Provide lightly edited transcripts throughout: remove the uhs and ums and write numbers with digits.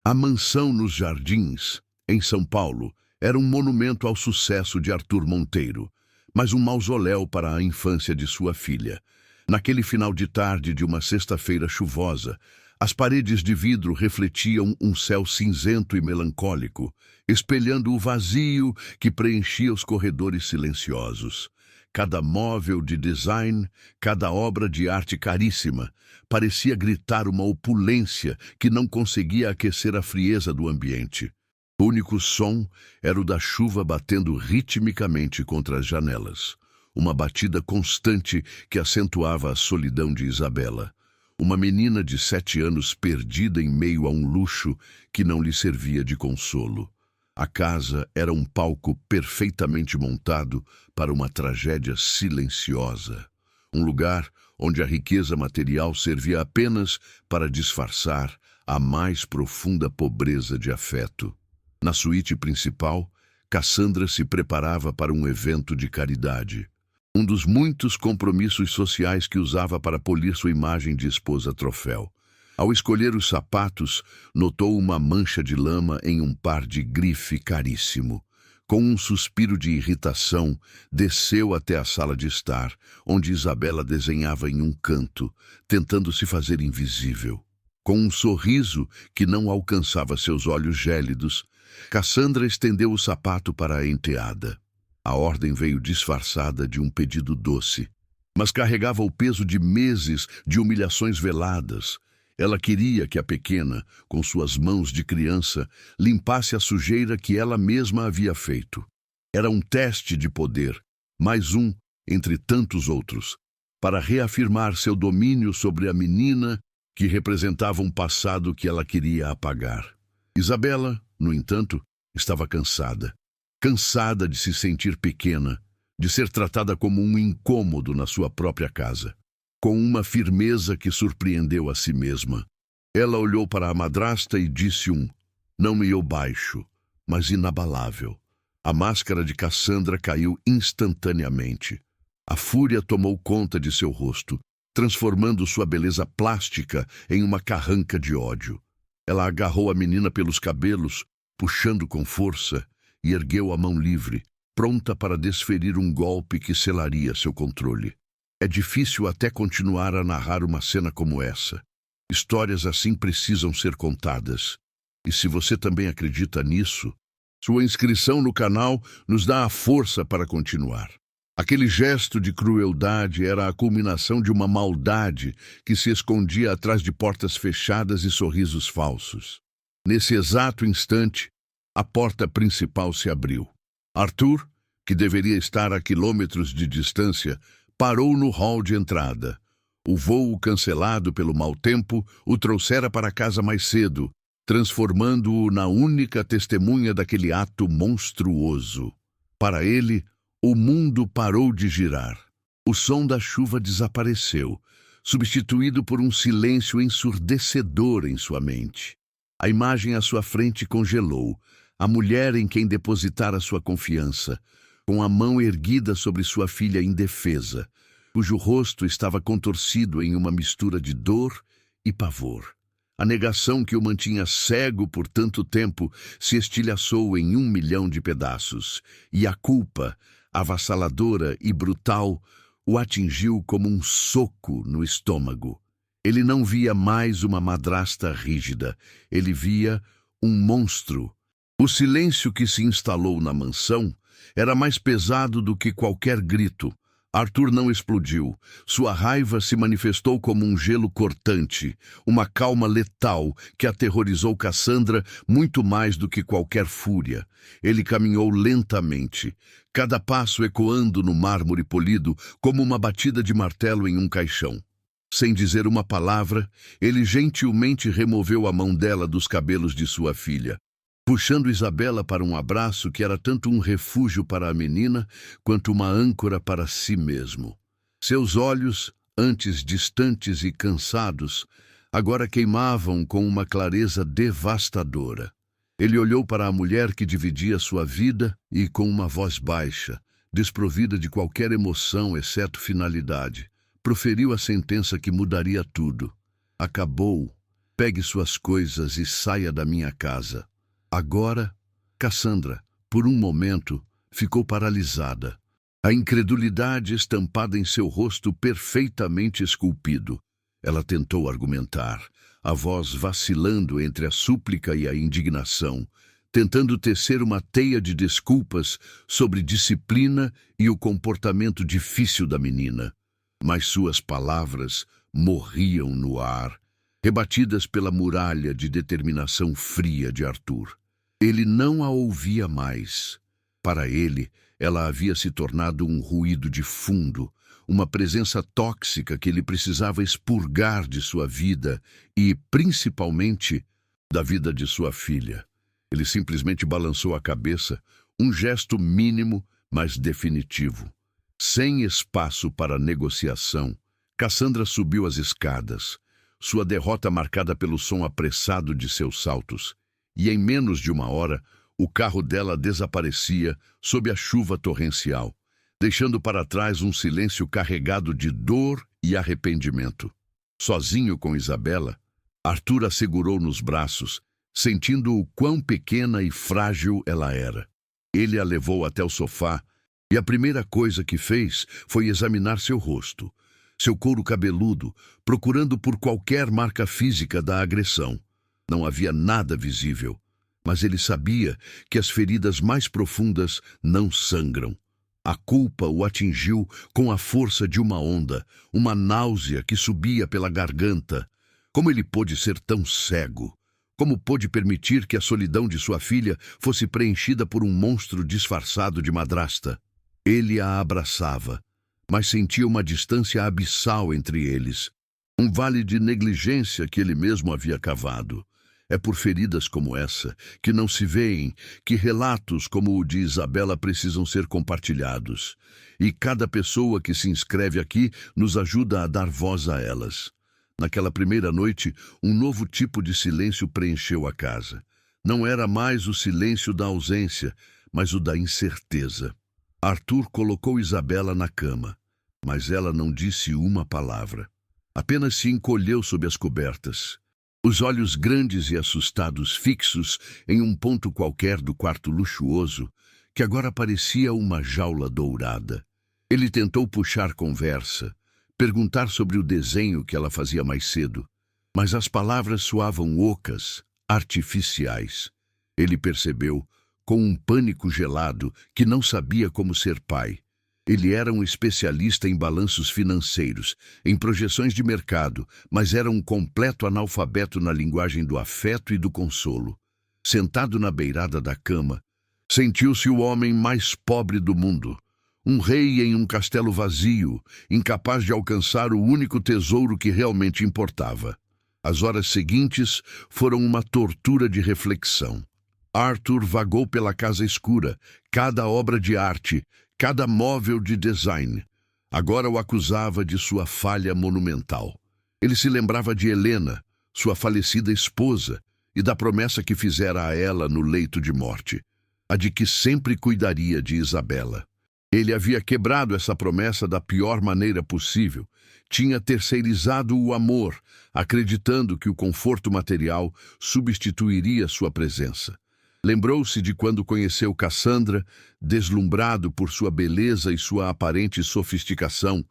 A mansão nos Jardins, em São Paulo, era um monumento ao sucesso de Arthur Monteiro, mas um mausoléu para a infância de sua filha. Naquele final de tarde de uma sexta-feira chuvosa, as paredes de vidro refletiam um céu cinzento e melancólico, espelhando o vazio que preenchia os corredores silenciosos. Cada móvel de design, cada obra de arte caríssima, parecia gritar uma opulência que não conseguia aquecer a frieza do ambiente. O único som era o da chuva batendo ritmicamente contra as janelas, uma batida constante que acentuava a solidão de Isabela, uma menina de 7 anos perdida em meio a um luxo que não lhe servia de consolo. A casa era um palco perfeitamente montado para uma tragédia silenciosa, um lugar onde a riqueza material servia apenas para disfarçar a mais profunda pobreza de afeto. Na suíte principal, Cassandra se preparava para um evento de caridade, um dos muitos compromissos sociais que usava para polir sua imagem de esposa troféu. Ao escolher os sapatos, notou uma mancha de lama em um par de grife caríssimo. Com um suspiro de irritação, desceu até a sala de estar, onde Isabela desenhava em um canto, tentando se fazer invisível. Com um sorriso que não alcançava seus olhos gélidos, Cassandra estendeu o sapato para a enteada. A ordem veio disfarçada de um pedido doce, mas carregava o peso de meses de humilhações veladas. Ela queria que a pequena, com suas mãos de criança, limpasse a sujeira que ela mesma havia feito. Era um teste de poder, mais um entre tantos outros, para reafirmar seu domínio sobre a menina que representava um passado que ela queria apagar. Isabela, no entanto, estava cansada. Cansada de se sentir pequena, de ser tratada como um incômodo na sua própria casa. Com uma firmeza que surpreendeu a si mesma, ela olhou para a madrasta e disse não meio baixo, mas inabalável. A máscara de Cassandra caiu instantaneamente. A fúria tomou conta de seu rosto, transformando sua beleza plástica em uma carranca de ódio. Ela agarrou a menina pelos cabelos, puxando com força, e ergueu a mão livre, pronta para desferir um golpe que selaria seu controle. É difícil até continuar a narrar uma cena como essa. Histórias assim precisam ser contadas. E se você também acredita nisso, sua inscrição no canal nos dá a força para continuar. Aquele gesto de crueldade era a culminação de uma maldade que se escondia atrás de portas fechadas e sorrisos falsos. Nesse exato instante, a porta principal se abriu. Arthur, que deveria estar a quilômetros de distância, parou no hall de entrada. O voo cancelado pelo mau tempo o trouxera para casa mais cedo, transformando-o na única testemunha daquele ato monstruoso. Para ele, o mundo parou de girar. O som da chuva desapareceu, substituído por um silêncio ensurdecedor em sua mente. A imagem à sua frente congelou, a mulher em quem depositara sua confiança, com a mão erguida sobre sua filha indefesa, cujo rosto estava contorcido em uma mistura de dor e pavor. A negação que o mantinha cego por tanto tempo se estilhaçou em 1.000.000 de pedaços, e a culpa, avassaladora e brutal, o atingiu como um soco no estômago. Ele não via mais uma madrasta rígida, ele via um monstro. O silêncio que se instalou na mansão era mais pesado do que qualquer grito. Arthur não explodiu. Sua raiva se manifestou como um gelo cortante, uma calma letal que aterrorizou Cassandra muito mais do que qualquer fúria. Ele caminhou lentamente, cada passo ecoando no mármore polido como uma batida de martelo em um caixão. Sem dizer uma palavra, ele gentilmente removeu a mão dela dos cabelos de sua filha, puxando Isabela para um abraço que era tanto um refúgio para a menina quanto uma âncora para si mesmo. Seus olhos, antes distantes e cansados, agora queimavam com uma clareza devastadora. Ele olhou para a mulher que dividia sua vida e, com uma voz baixa, desprovida de qualquer emoção exceto finalidade, proferiu a sentença que mudaria tudo. Acabou. pegue suas coisas e saia da minha casa. Agora, Cassandra, por um momento, ficou paralisada. A incredulidade estampada em seu rosto perfeitamente esculpido. Ela tentou argumentar, a voz vacilando entre a súplica e a indignação, tentando tecer uma teia de desculpas sobre disciplina e o comportamento difícil da menina. Mas suas palavras morriam no ar, rebatidas pela muralha de determinação fria de Arthur. Ele não a ouvia mais. Para ele, ela havia se tornado um ruído de fundo, uma presença tóxica que ele precisava expurgar de sua vida e, principalmente, da vida de sua filha. Ele simplesmente balançou a cabeça, um gesto mínimo, mas definitivo. Sem espaço para negociação, Cassandra subiu as escadas, sua derrota marcada pelo som apressado de seus saltos, e em menos de uma hora, o carro dela desaparecia sob a chuva torrencial, deixando para trás um silêncio carregado de dor e arrependimento. Sozinho com Isabela, Arthur a segurou nos braços, sentindo o quão pequena e frágil ela era. Ele a levou até o sofá e a primeira coisa que fez foi examinar seu rosto, seu couro cabeludo, procurando por qualquer marca física da agressão. Não havia nada visível, mas ele sabia que as feridas mais profundas não sangram. A culpa o atingiu com a força de uma onda, uma náusea que subia pela garganta. Como ele pôde ser tão cego? Como pôde permitir que a solidão de sua filha fosse preenchida por um monstro disfarçado de madrasta? Ele a abraçava, mas sentia uma distância abissal entre eles. Um vale de negligência que ele mesmo havia cavado. É por feridas como essa, que não se veem, que relatos como o de Isabela precisam ser compartilhados. E cada pessoa que se inscreve aqui nos ajuda a dar voz a elas. Naquela primeira noite, um novo tipo de silêncio preencheu a casa. Não era mais o silêncio da ausência, mas o da incerteza. Arthur colocou Isabela na cama, mas ela não disse uma palavra. Apenas se encolheu sob as cobertas. Os olhos grandes e assustados fixos em um ponto qualquer do quarto luxuoso, que agora parecia uma jaula dourada. Ele tentou puxar conversa, perguntar sobre o desenho que ela fazia mais cedo, mas as palavras soavam ocas, artificiais. Ele percebeu, com um pânico gelado, que não sabia como ser pai. Ele era um especialista em balanços financeiros, em projeções de mercado, mas era um completo analfabeto na linguagem do afeto e do consolo. Sentado na beirada da cama, sentiu-se o homem mais pobre do mundo. Um rei em um castelo vazio, incapaz de alcançar o único tesouro que realmente importava. As horas seguintes foram uma tortura de reflexão. Arthur vagou pela casa escura, cada obra de arte, cada móvel de design. Agora o acusava de sua falha monumental. Ele se lembrava de Helena, sua falecida esposa, e da promessa que fizera a ela no leito de morte, a de que sempre cuidaria de Isabela. Ele havia quebrado essa promessa da pior maneira possível. Tinha terceirizado o amor, acreditando que o conforto material substituiria sua presença. Lembrou-se de quando conheceu Cassandra, deslumbrado por sua beleza e sua aparente sofisticação,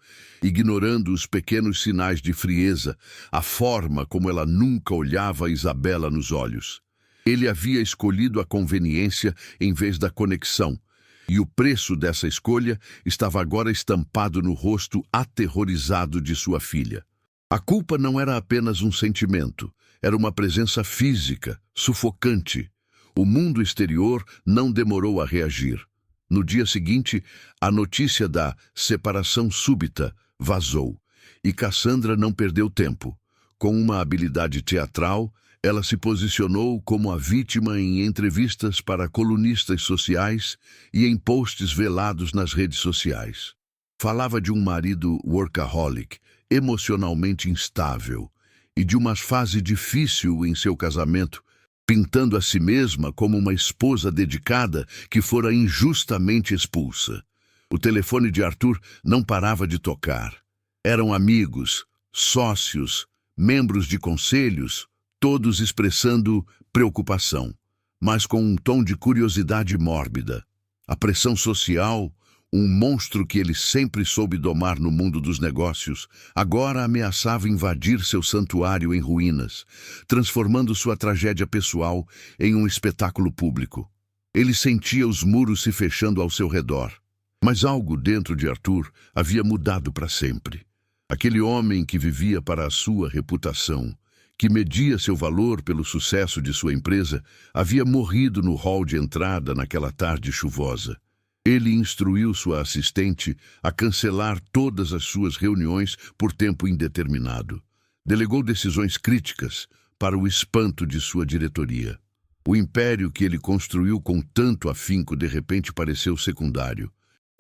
ignorando os pequenos sinais de frieza, a forma como ela nunca olhava Isabela nos olhos. Ele havia escolhido a conveniência em vez da conexão, e o preço dessa escolha estava agora estampado no rosto aterrorizado de sua filha. A culpa não era apenas um sentimento, era uma presença física, sufocante. O mundo exterior não demorou a reagir. No dia seguinte, a notícia da separação súbita vazou, e Cassandra não perdeu tempo. Com uma habilidade teatral, ela se posicionou como a vítima em entrevistas para colunistas sociais e em posts velados nas redes sociais. Falava de um marido workaholic, emocionalmente instável, e de uma fase difícil em seu casamento, pintando a si mesma como uma esposa dedicada que fora injustamente expulsa. O telefone de Arthur não parava de tocar. Eram amigos, sócios, membros de conselhos, todos expressando preocupação, mas com um tom de curiosidade mórbida. A pressão social, um monstro que ele sempre soube domar no mundo dos negócios, agora ameaçava invadir seu santuário em ruínas, transformando sua tragédia pessoal em um espetáculo público. Ele sentia os muros se fechando ao seu redor. Mas algo dentro de Arthur havia mudado para sempre. Aquele homem que vivia para a sua reputação, que media seu valor pelo sucesso de sua empresa, havia morrido no hall de entrada naquela tarde chuvosa. Ele instruiu sua assistente a cancelar todas as suas reuniões por tempo indeterminado. Delegou decisões críticas para o espanto de sua diretoria. O império que ele construiu com tanto afinco de repente pareceu secundário.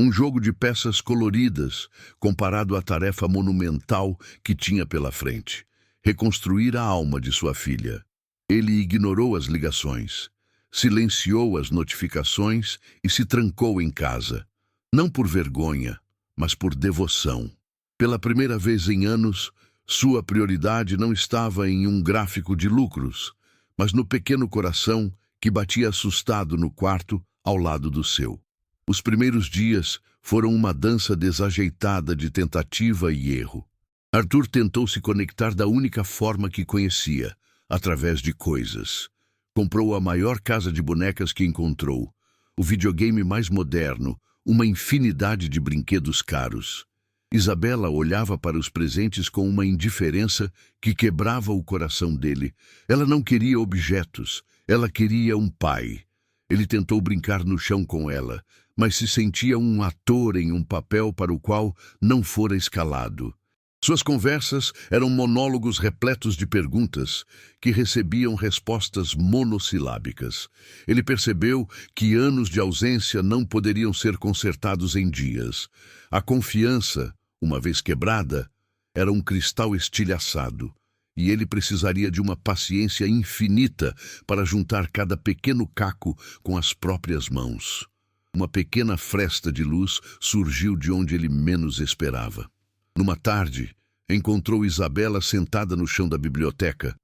Um jogo de peças coloridas comparado à tarefa monumental que tinha pela frente: reconstruir a alma de sua filha. Ele ignorou as ligações, silenciou as notificações e se trancou em casa. Não por vergonha, mas por devoção. Pela primeira vez em anos, sua prioridade não estava em um gráfico de lucros, mas no pequeno coração que batia assustado no quarto ao lado do seu. Os primeiros dias foram uma dança desajeitada de tentativa e erro. Arthur tentou se conectar da única forma que conhecia, através de coisas. Comprou a maior casa de bonecas que encontrou, o videogame mais moderno, uma infinidade de brinquedos caros. Isabela olhava para os presentes com uma indiferença que quebrava o coração dele. Ela não queria objetos, ela queria um pai. Ele tentou brincar no chão com ela, mas se sentia um ator em um papel para o qual não fora escalado. Suas conversas eram monólogos repletos de perguntas que recebiam respostas monossilábicas. Ele percebeu que anos de ausência não poderiam ser consertados em dias. A confiança, uma vez quebrada, era um cristal estilhaçado, e ele precisaria de uma paciência infinita para juntar cada pequeno caco com as próprias mãos. Uma pequena fresta de luz surgiu de onde ele menos esperava. Numa tarde, encontrou Isabela sentada no chão da biblioteca,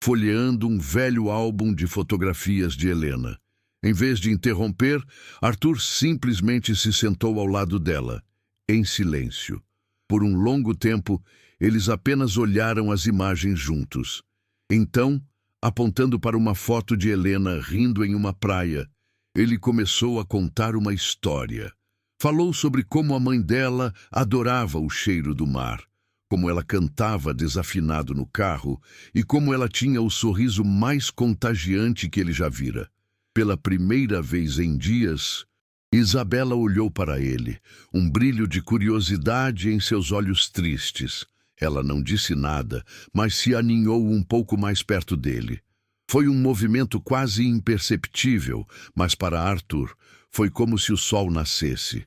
folheando um velho álbum de fotografias de Helena. Em vez de interromper, Arthur simplesmente se sentou ao lado dela, em silêncio. Por um longo tempo, eles apenas olharam as imagens juntos. Então, apontando para uma foto de Helena rindo em uma praia, ele começou a contar uma história. Falou sobre como a mãe dela adorava o cheiro do mar, como ela cantava desafinado no carro e como ela tinha o sorriso mais contagiante que ele já vira. Pela primeira vez em dias, Isabela olhou para ele, um brilho de curiosidade em seus olhos tristes. Ela não disse nada, mas se aninhou um pouco mais perto dele. Foi um movimento quase imperceptível, mas para Arthur foi como se o sol nascesse.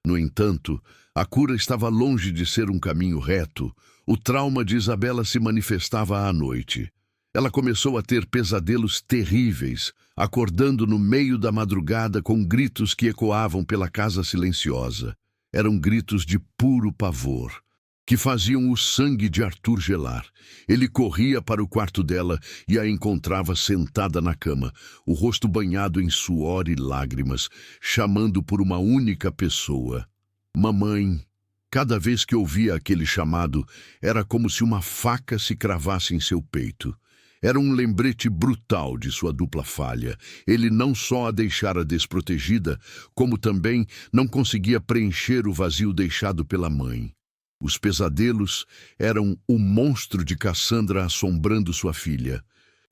No entanto, a cura estava longe de ser um caminho reto. O trauma de Isabela se manifestava à noite. Ela começou a ter pesadelos terríveis, acordando no meio da madrugada com gritos que ecoavam pela casa silenciosa. Eram gritos de puro pavor, que faziam o sangue de Arthur gelar. Ele corria para o quarto dela e a encontrava sentada na cama, o rosto banhado em suor e lágrimas, chamando por uma única pessoa: mamãe. Cada vez que ouvia aquele chamado, era como se uma faca se cravasse em seu peito. Era um lembrete brutal de sua dupla falha. Ele não só a deixara desprotegida, como também não conseguia preencher o vazio deixado pela mãe. Os pesadelos eram o monstro de Cassandra assombrando sua filha,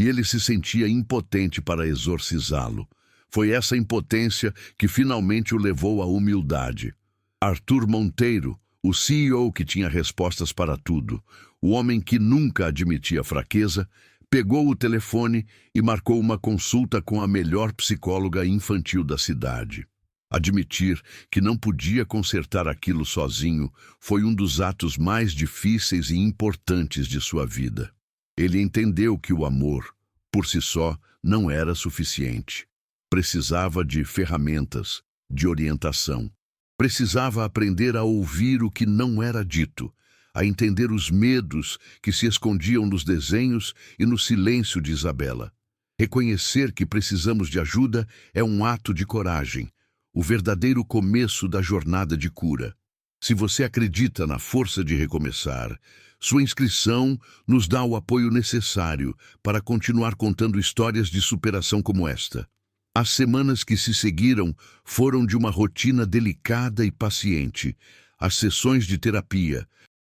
e ele se sentia impotente para exorcizá-lo. Foi essa impotência que finalmente o levou à humildade. Arthur Monteiro, o CEO que tinha respostas para tudo, o homem que nunca admitia fraqueza, pegou o telefone e marcou uma consulta com a melhor psicóloga infantil da cidade. Admitir que não podia consertar aquilo sozinho foi um dos atos mais difíceis e importantes de sua vida. Ele entendeu que o amor, por si só, não era suficiente. Precisava de ferramentas, de orientação. Precisava aprender a ouvir o que não era dito, a entender os medos que se escondiam nos desenhos e no silêncio de Isabela. Reconhecer que precisamos de ajuda é um ato de coragem, o verdadeiro começo da jornada de cura. Se você acredita na força de recomeçar, sua inscrição nos dá o apoio necessário para continuar contando histórias de superação como esta. As semanas que se seguiram foram de uma rotina delicada e paciente. As sessões de terapia,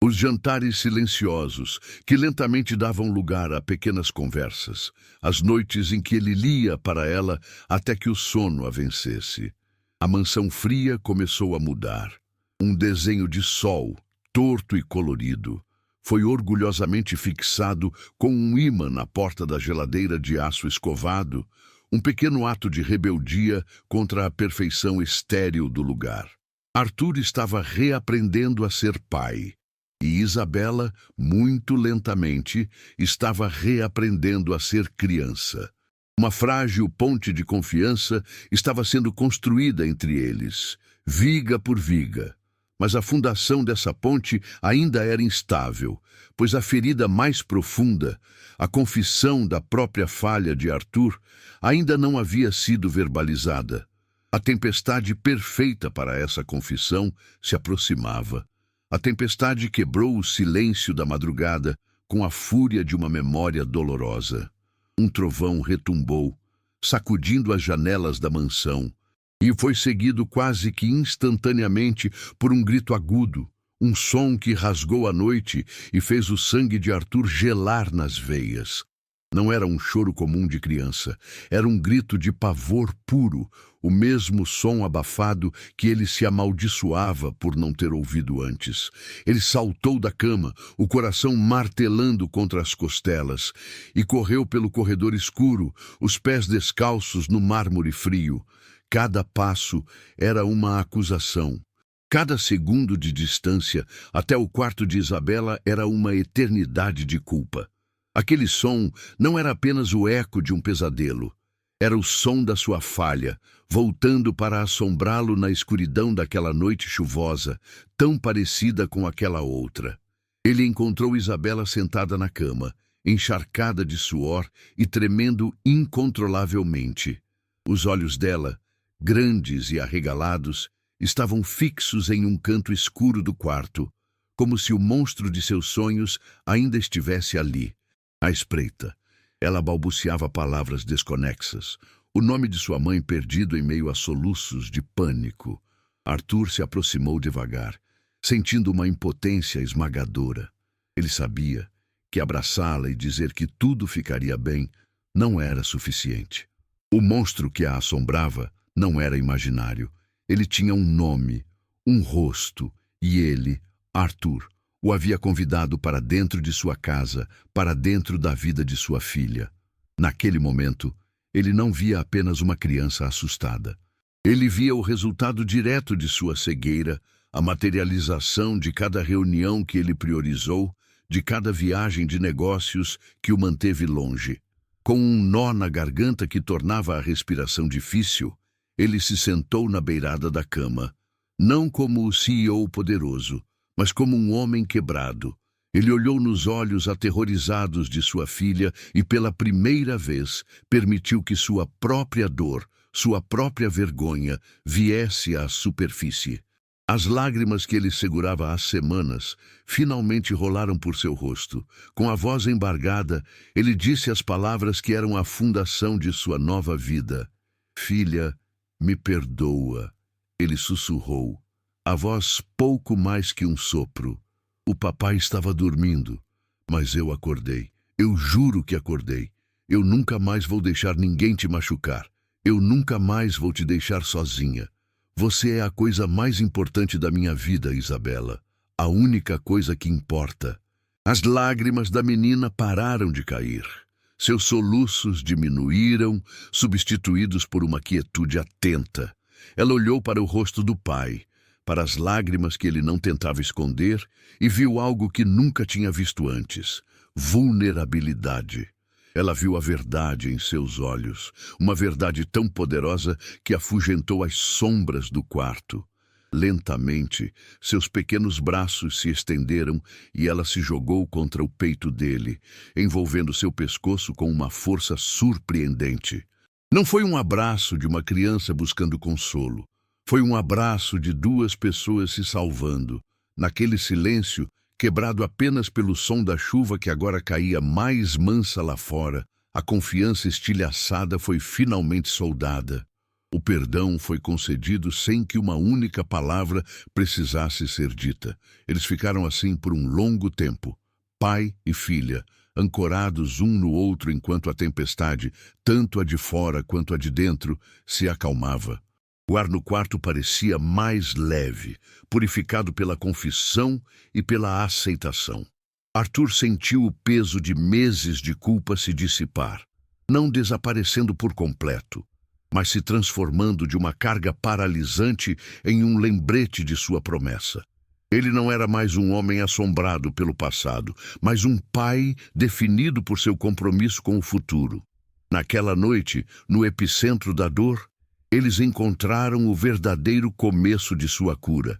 os jantares silenciosos, que lentamente davam lugar a pequenas conversas, as noites em que ele lia para ela até que o sono a vencesse. A mansão fria começou a mudar. Um desenho de sol, torto e colorido, foi orgulhosamente fixado com um ímã na porta da geladeira de aço escovado, um pequeno ato de rebeldia contra a perfeição estéril do lugar. Arthur estava reaprendendo a ser pai, e Isabela, muito lentamente, estava reaprendendo a ser criança. Uma frágil ponte de confiança estava sendo construída entre eles, viga por viga. Mas a fundação dessa ponte ainda era instável, pois a ferida mais profunda, a confissão da própria falha de Arthur, ainda não havia sido verbalizada. A tempestade perfeita para essa confissão se aproximava. A tempestade quebrou o silêncio da madrugada com a fúria de uma memória dolorosa. Um trovão retumbou, sacudindo as janelas da mansão, e foi seguido quase que instantaneamente por um grito agudo, um som que rasgou a noite e fez o sangue de Arthur gelar nas veias. Não era um choro comum de criança, era um grito de pavor puro, o mesmo som abafado que ele se amaldiçoava por não ter ouvido antes. Ele saltou da cama, o coração martelando contra as costelas, e correu pelo corredor escuro, os pés descalços no mármore frio. Cada passo era uma acusação. Cada segundo de distância até o quarto de Isabela era uma eternidade de culpa. Aquele som não era apenas o eco de um pesadelo. Era o som da sua falha, voltando para assombrá-lo na escuridão daquela noite chuvosa, tão parecida com aquela outra. Ele encontrou Isabela sentada na cama, encharcada de suor e tremendo incontrolavelmente. Os olhos dela, grandes e arregalados, estavam fixos em um canto escuro do quarto, como se o monstro de seus sonhos ainda estivesse ali. À espreita, ela balbuciava palavras desconexas, o nome de sua mãe perdido em meio a soluços de pânico. Arthur se aproximou devagar, sentindo uma impotência esmagadora. Ele sabia que abraçá-la e dizer que tudo ficaria bem não era suficiente. O monstro que a assombrava não era imaginário. Ele tinha um nome, um rosto, e ele, Arthur, o havia convidado para dentro de sua casa, para dentro da vida de sua filha. Naquele momento, ele não via apenas uma criança assustada. Ele via o resultado direto de sua cegueira, a materialização de cada reunião que ele priorizou, de cada viagem de negócios que o manteve longe. Com um nó na garganta que tornava a respiração difícil, ele se sentou na beirada da cama, não como o CEO poderoso, mas como um homem quebrado. Ele olhou nos olhos aterrorizados de sua filha e, pela primeira vez, permitiu que sua própria dor, sua própria vergonha, viesse à superfície. As lágrimas que ele segurava há semanas finalmente rolaram por seu rosto. Com a voz embargada, ele disse as palavras que eram a fundação de sua nova vida. "Filha, me perdoa", ele sussurrou. A voz pouco mais que um sopro. O papai estava dormindo, mas eu acordei. Eu juro que acordei. Eu nunca mais vou deixar ninguém te machucar. Eu nunca mais vou te deixar sozinha. Você é a coisa mais importante da minha vida, Isabela. A única coisa que importa. As lágrimas da menina pararam de cair. Seus soluços diminuíram, substituídos por uma quietude atenta. Ela olhou para o rosto do pai, para as lágrimas que ele não tentava esconder, e viu algo que nunca tinha visto antes: vulnerabilidade. Ela viu a verdade em seus olhos, uma verdade tão poderosa que afugentou as sombras do quarto. Lentamente, seus pequenos braços se estenderam e ela se jogou contra o peito dele, envolvendo seu pescoço com uma força surpreendente. Não foi um abraço de uma criança buscando consolo. Foi um abraço de duas pessoas se salvando. Naquele silêncio, quebrado apenas pelo som da chuva que agora caía mais mansa lá fora, a confiança estilhaçada foi finalmente soldada. O perdão foi concedido sem que uma única palavra precisasse ser dita. Eles ficaram assim por um longo tempo, pai e filha, ancorados um no outro enquanto a tempestade, tanto a de fora quanto a de dentro, se acalmava. O ar no quarto parecia mais leve, purificado pela confissão e pela aceitação. Arthur sentiu o peso de meses de culpa se dissipar, não desaparecendo por completo, mas se transformando de uma carga paralisante em um lembrete de sua promessa. Ele não era mais um homem assombrado pelo passado, mas um pai definido por seu compromisso com o futuro. Naquela noite, no epicentro da dor, eles encontraram o verdadeiro começo de sua cura.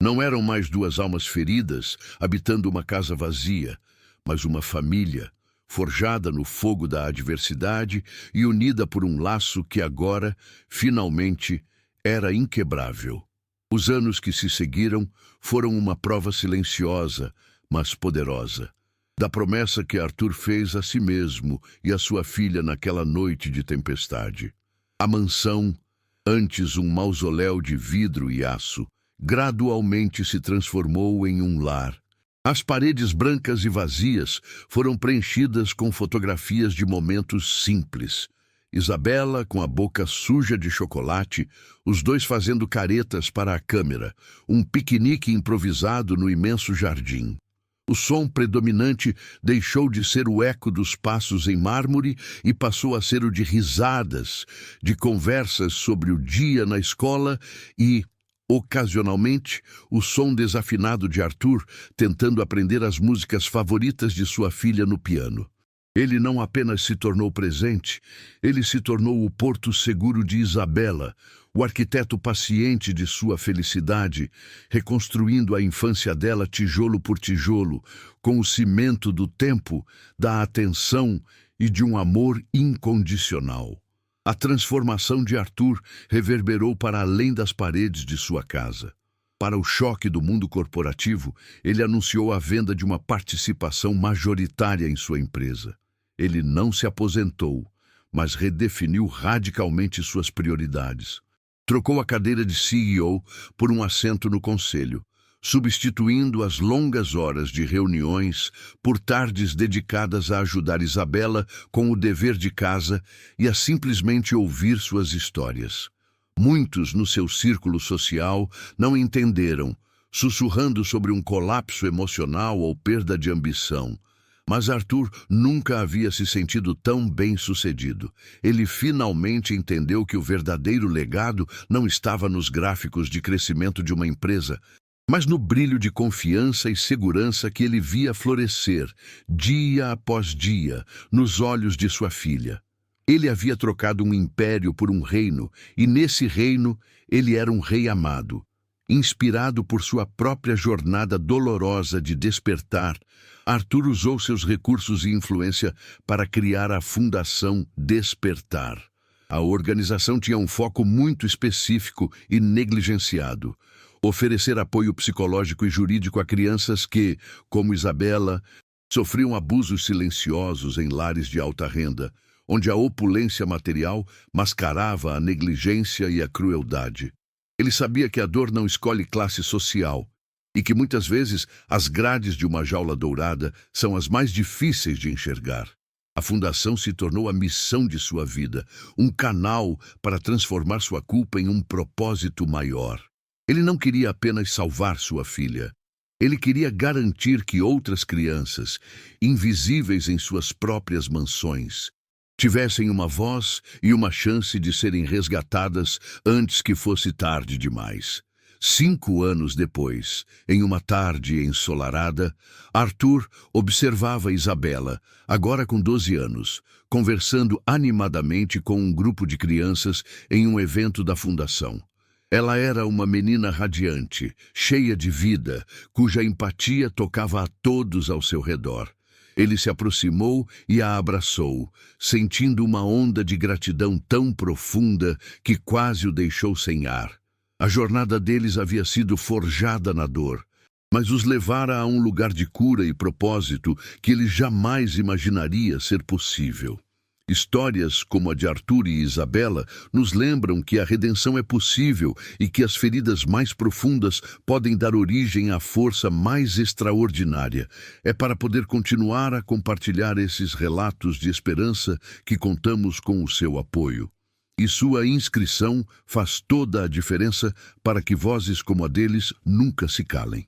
Não eram mais duas almas feridas habitando uma casa vazia, mas uma família, forjada no fogo da adversidade e unida por um laço que agora, finalmente, era inquebrável. Os anos que se seguiram foram uma prova silenciosa, mas poderosa, da promessa que Arthur fez a si mesmo e a sua filha naquela noite de tempestade. A mansão, antes um mausoléu de vidro e aço, gradualmente se transformou em um lar. As paredes brancas e vazias foram preenchidas com fotografias de momentos simples. Isabela com a boca suja de chocolate, os dois fazendo caretas para a câmera, um piquenique improvisado no imenso jardim. O som predominante deixou de ser o eco dos passos em mármore e passou a ser o de risadas, de conversas sobre o dia na escola e, ocasionalmente, o som desafinado de Arthur tentando aprender as músicas favoritas de sua filha no piano. Ele não apenas se tornou presente, ele se tornou o porto seguro de Isabela, o arquiteto paciente de sua felicidade, reconstruindo a infância dela tijolo por tijolo, com o cimento do tempo, da atenção e de um amor incondicional. A transformação de Arthur reverberou para além das paredes de sua casa. Para o choque do mundo corporativo, ele anunciou a venda de uma participação majoritária em sua empresa. Ele não se aposentou, mas redefiniu radicalmente suas prioridades. Trocou a cadeira de CEO por um assento no conselho, substituindo as longas horas de reuniões por tardes dedicadas a ajudar Isabela com o dever de casa e a simplesmente ouvir suas histórias. Muitos no seu círculo social não entenderam, sussurrando sobre um colapso emocional ou perda de ambição. Mas Arthur nunca havia se sentido tão bem-sucedido. Ele finalmente entendeu que o verdadeiro legado não estava nos gráficos de crescimento de uma empresa, mas no brilho de confiança e segurança que ele via florescer, dia após dia, nos olhos de sua filha. Ele havia trocado um império por um reino, e nesse reino ele era um rei amado. Inspirado por sua própria jornada dolorosa de despertar, Arthur usou seus recursos e influência para criar a Fundação Despertar. A organização tinha um foco muito específico e negligenciado: oferecer apoio psicológico e jurídico a crianças que, como Isabela, sofriam abusos silenciosos em lares de alta renda, onde a opulência material mascarava a negligência e a crueldade. Ele sabia que a dor não escolhe classe social e que muitas vezes as grades de uma jaula dourada são as mais difíceis de enxergar. A fundação se tornou a missão de sua vida, um canal para transformar sua culpa em um propósito maior. Ele não queria apenas salvar sua filha. Ele queria garantir que outras crianças, invisíveis em suas próprias mansões, tivessem uma voz e uma chance de serem resgatadas antes que fosse tarde demais. 5 anos depois, em uma tarde ensolarada, Arthur observava Isabela, agora com 12 anos, conversando animadamente com um grupo de crianças em um evento da fundação. Ela era uma menina radiante, cheia de vida, cuja empatia tocava a todos ao seu redor. Ele se aproximou e a abraçou, sentindo uma onda de gratidão tão profunda que quase o deixou sem ar. A jornada deles havia sido forjada na dor, mas os levara a um lugar de cura e propósito que ele jamais imaginaria ser possível. Histórias como a de Arthur e Isabela nos lembram que a redenção é possível e que as feridas mais profundas podem dar origem à força mais extraordinária. É para poder continuar a compartilhar esses relatos de esperança que contamos com o seu apoio. E sua inscrição faz toda a diferença para que vozes como a deles nunca se calem.